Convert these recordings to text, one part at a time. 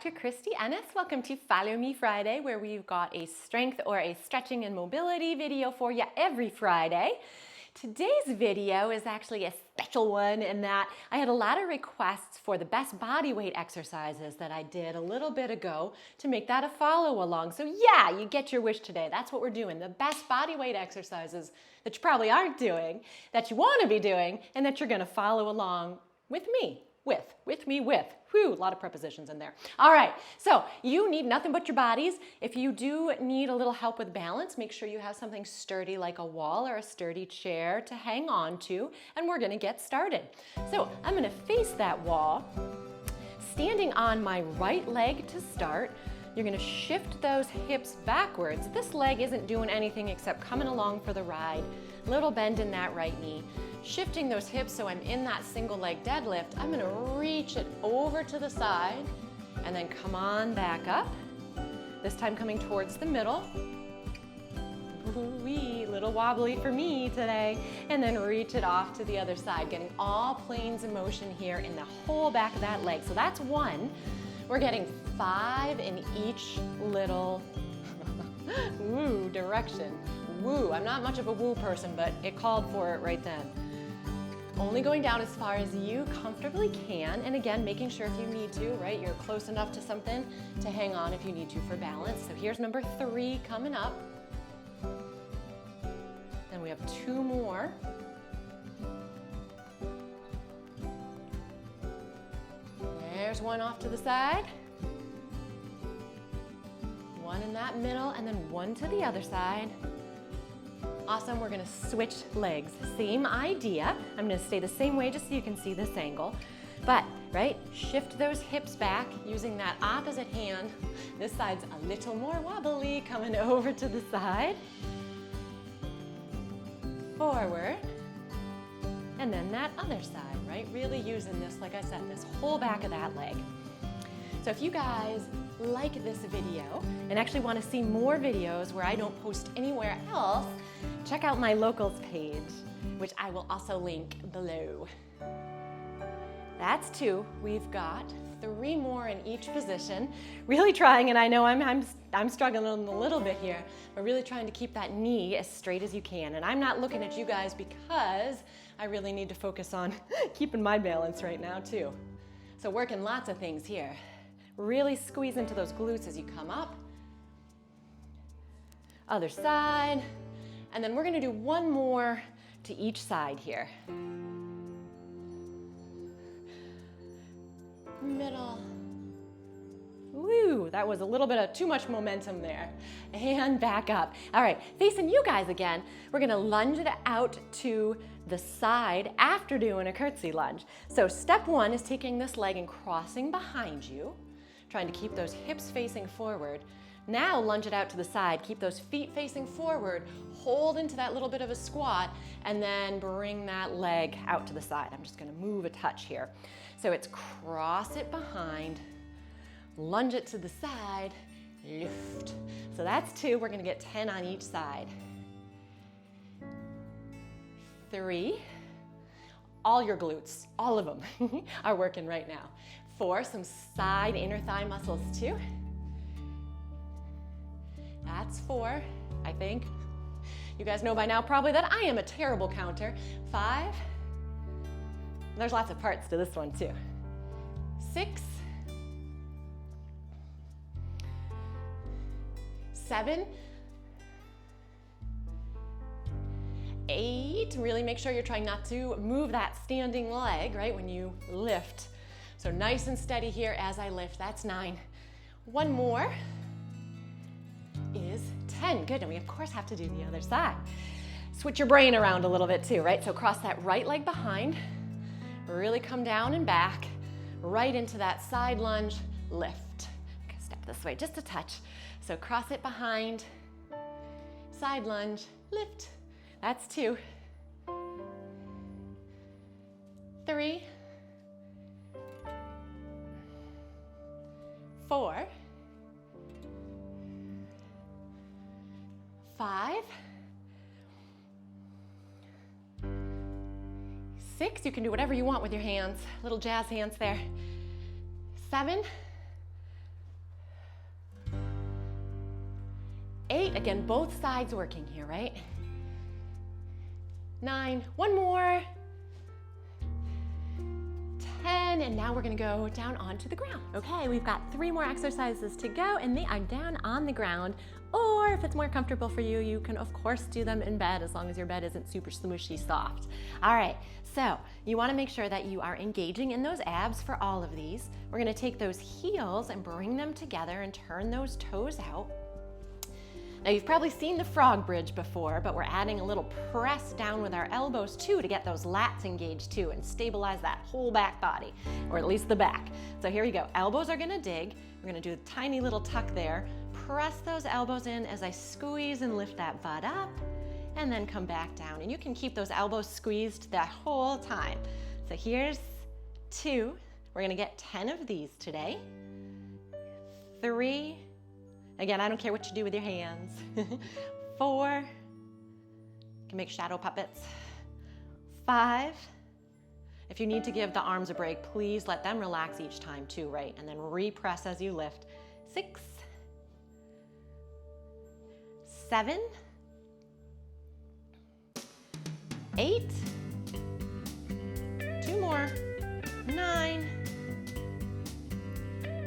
Dr. Christy Ennis. Welcome to Follow Me Friday, where we've got a strength or a stretching and mobility video for you every Friday. Today's video is actually a special one in that I had a lot of requests for the best body weight exercises that I did a little bit ago to make that a follow along. So yeah, you get your wish today. That's what we're doing. The best body weight exercises that you probably aren't doing, that you want to be doing, and that you're going to follow along with me. Whew, a lot of prepositions in there. All right, so you need nothing but your bodies. If you do need a little help with balance, make sure you have something sturdy like a wall or a sturdy chair to hang on to, and we're gonna get started. So I'm gonna face that wall, standing on my right leg to start. You're gonna shift those hips backwards. This leg isn't doing anything except coming along for the ride. Little bend in that right knee. Shifting those hips so I'm in that single leg deadlift. I'm gonna reach it over to the side and then come on back up. This time coming towards the middle. Ooh-wee, little wobbly for me today. And then reach it off to the other side, getting all planes of motion here in the whole back of that leg. So that's one. We're getting 5 in each little woo direction. Woo, I'm not much of a woo person, but it called for it right then. Only going down as far as you comfortably can, and again, making sure if you need to, right, you're close enough to something to hang on if you need to for balance. So here's number 3 coming up. Then we have 2 more. There's one off to the side. One in that middle, and then one to the other side. Awesome, we're gonna switch legs. Same idea. I'm gonna stay the same way just so you can see this angle. But, right, shift those hips back using that opposite hand. This side's a little more wobbly, coming over to the side. Forward. And then that other side, right? Really using this, like I said, this whole back of that leg. So if you guys like this video and actually want to see more videos where I don't post anywhere else, check out my locals page, which I will also link below. That's 2. We've got 3 more in each position. Really trying, and I know I'm struggling a little bit here, but really trying to keep that knee as straight as you can. And I'm not looking at you guys because I really need to focus on keeping my balance right now too. So working lots of things here. Really squeeze into those glutes as you come up. Other side. And then we're gonna do 1 more to each side here. Middle. Woo, that was a little bit of too much momentum there. And back up. All right, facing you guys again, we're gonna lunge it out to the side after doing a curtsy lunge. So step 1 is taking this leg and crossing behind you, trying to keep those hips facing forward. Now lunge it out to the side, keep those feet facing forward, hold into that little bit of a squat, and then bring that leg out to the side. I'm just gonna move a touch here. So it's cross it behind, lunge it to the side, lift. So that's 2, we're gonna get 10 on each side. 3, all your glutes, all of them are working right now. 4, some side inner thigh muscles too. That's 4, I think. You guys know by now probably that I am a terrible counter. 5, there's lots of parts to this one too. 6, 7, 8, really make sure you're trying not to move that standing leg, right, when you lift. So nice and steady here as I lift, that's 9. 1 more is 10, good, and we of course have to do the other side. Switch your brain around a little bit too, right? So cross that right leg behind, really come down and back, right into that side lunge, lift. Okay, step this way just a touch. So cross it behind, side lunge, lift. That's 2. 3, 4, 5, 6, you can do whatever you want with your hands, little jazz hands there. 7, 8, again, both sides working here, right? 9, one more. 10, and now we're gonna go down onto the ground. Okay, we've got 3 more exercises to go, and they are down on the ground. Or if it's more comfortable for you, you can of course do them in bed as long as your bed isn't super smushy soft. All right, so you wanna make sure that you are engaging in those abs for all of these. We're gonna take those heels and bring them together and turn those toes out. Now you've probably seen the frog bridge before, but we're adding a little press down with our elbows too to get those lats engaged too and stabilize that whole back body, or at least the back. So here we go, elbows are gonna dig. We're gonna do a tiny little tuck there. Press those elbows in as I squeeze and lift that butt up, and then come back down. And you can keep those elbows squeezed that whole time. So here's 2. We're gonna get 10 of these today. 3, again, I don't care what you do with your hands. 4, you can make shadow puppets. 5, if you need to give the arms a break, please let them relax each time too, right? And then repress as you lift. 6, 7, 8, 2 more, 9,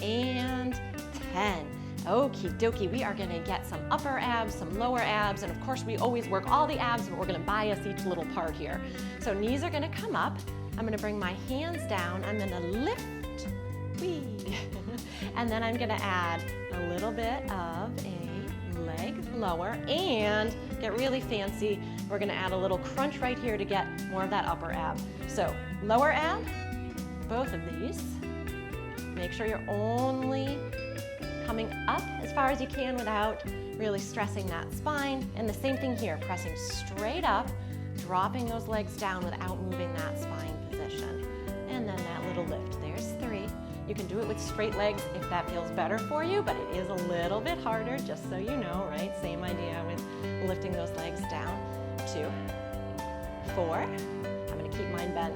and 10. Okie dokie, we are gonna get some upper abs, some lower abs, and of course we always work all the abs, but we're gonna bias each little part here. So knees are gonna come up. I'm gonna bring my hands down. I'm gonna lift, whee. And then I'm gonna add a little bit of a leg lower and get really fancy. We're gonna add a little crunch right here to get more of that upper ab. So lower ab, both of these. Make sure you're only coming up as far as you can without really stressing that spine. And the same thing here, pressing straight up, dropping those legs down without moving that spine position. And then that little lift, there's 3. You can do it with straight legs if that feels better for you, but it is a little bit harder, just so you know, right? Same idea with lifting those legs down. 2, 4, I'm gonna keep mine bent.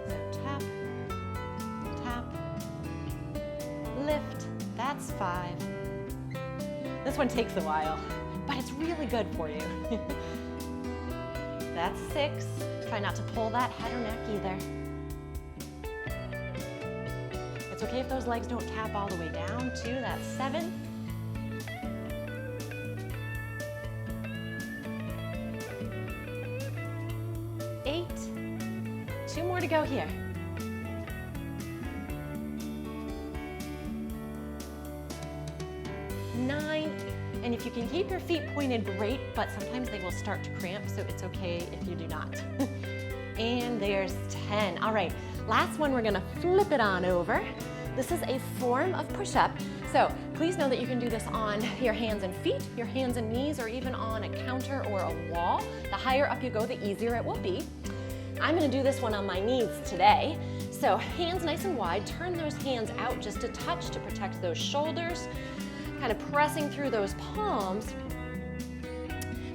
So tap, tap, lift, that's 5. This one takes a while, but it's really good for you. That's 6. Try not to pull that head or neck either. It's okay if those legs don't tap all the way down too. That's 7. 8. 2 more to go here. 9. And if you can keep your feet pointed, great, but sometimes they will start to cramp, so it's okay if you do not. And there's 10. All right, last one, we're gonna flip it on over. This is a form of push-up. So please know that you can do this on your hands and feet, your hands and knees, or even on a counter or a wall. The higher up you go, the easier it will be. I'm gonna do this one on my knees today. So hands nice and wide, turn those hands out just a touch to protect those shoulders, kind of pressing through those palms.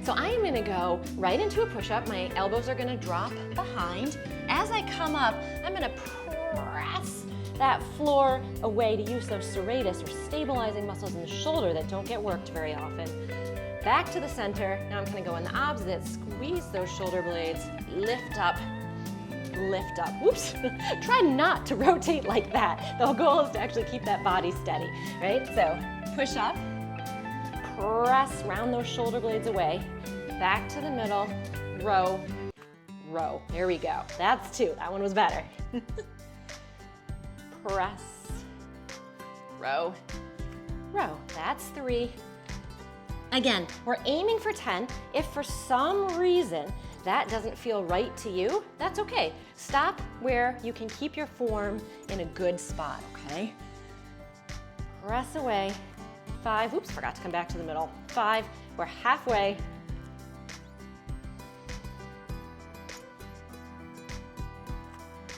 So I am gonna go right into a push-up. My elbows are gonna drop behind. As I come up, I'm gonna press that floor away to use those serratus or stabilizing muscles in the shoulder that don't get worked very often. Back to the center. Now I'm gonna go in the opposite, squeeze those shoulder blades, lift up, lift up. Whoops, try not to rotate like that. The whole goal is to actually keep that body steady, right? So push up, press, round those shoulder blades away, back to the middle, row, row. There we go. That's 2. That one was better. Press, row, row. That's 3. Again, we're aiming for 10. If for some reason that doesn't feel right to you, that's okay. Stop where you can keep your form in a good spot, okay? Press away. 5, oops, forgot to come back to the middle. 5, we're halfway.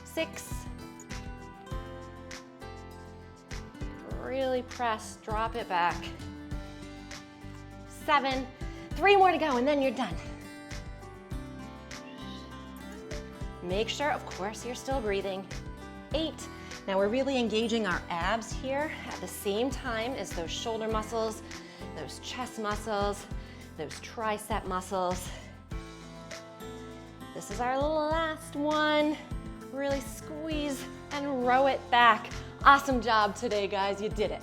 6, really press, drop it back. 7, 3 more to go, and then you're done. Make sure, of course, you're still breathing. 8, now we're really engaging our abs here at the same time as those shoulder muscles those chest muscles, those tricep muscles. This is our last one. Really squeeze and row it back. Awesome job today, guys. You did it.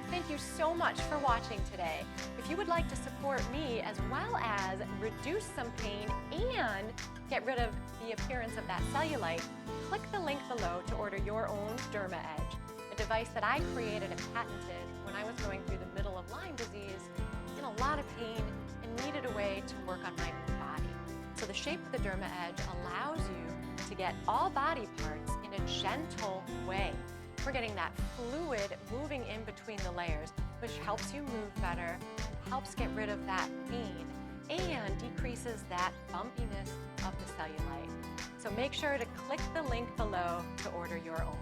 Thank you so much for watching today. If you would like to support me as well as reduce some pain and get rid of the appearance of that cellulite, click the link below to order your own Derma Edge, a device that I created and patented when I was going through the middle of Lyme disease in a lot of pain and needed a way to work on my own body. So the shape of the Derma Edge allows you to get all body parts in a gentle way. We're getting that fluid moving in between the layers, which helps you move better, helps get rid of that pain, and decreases that bumpiness of the cellulite. So make sure to click the link below to order your own.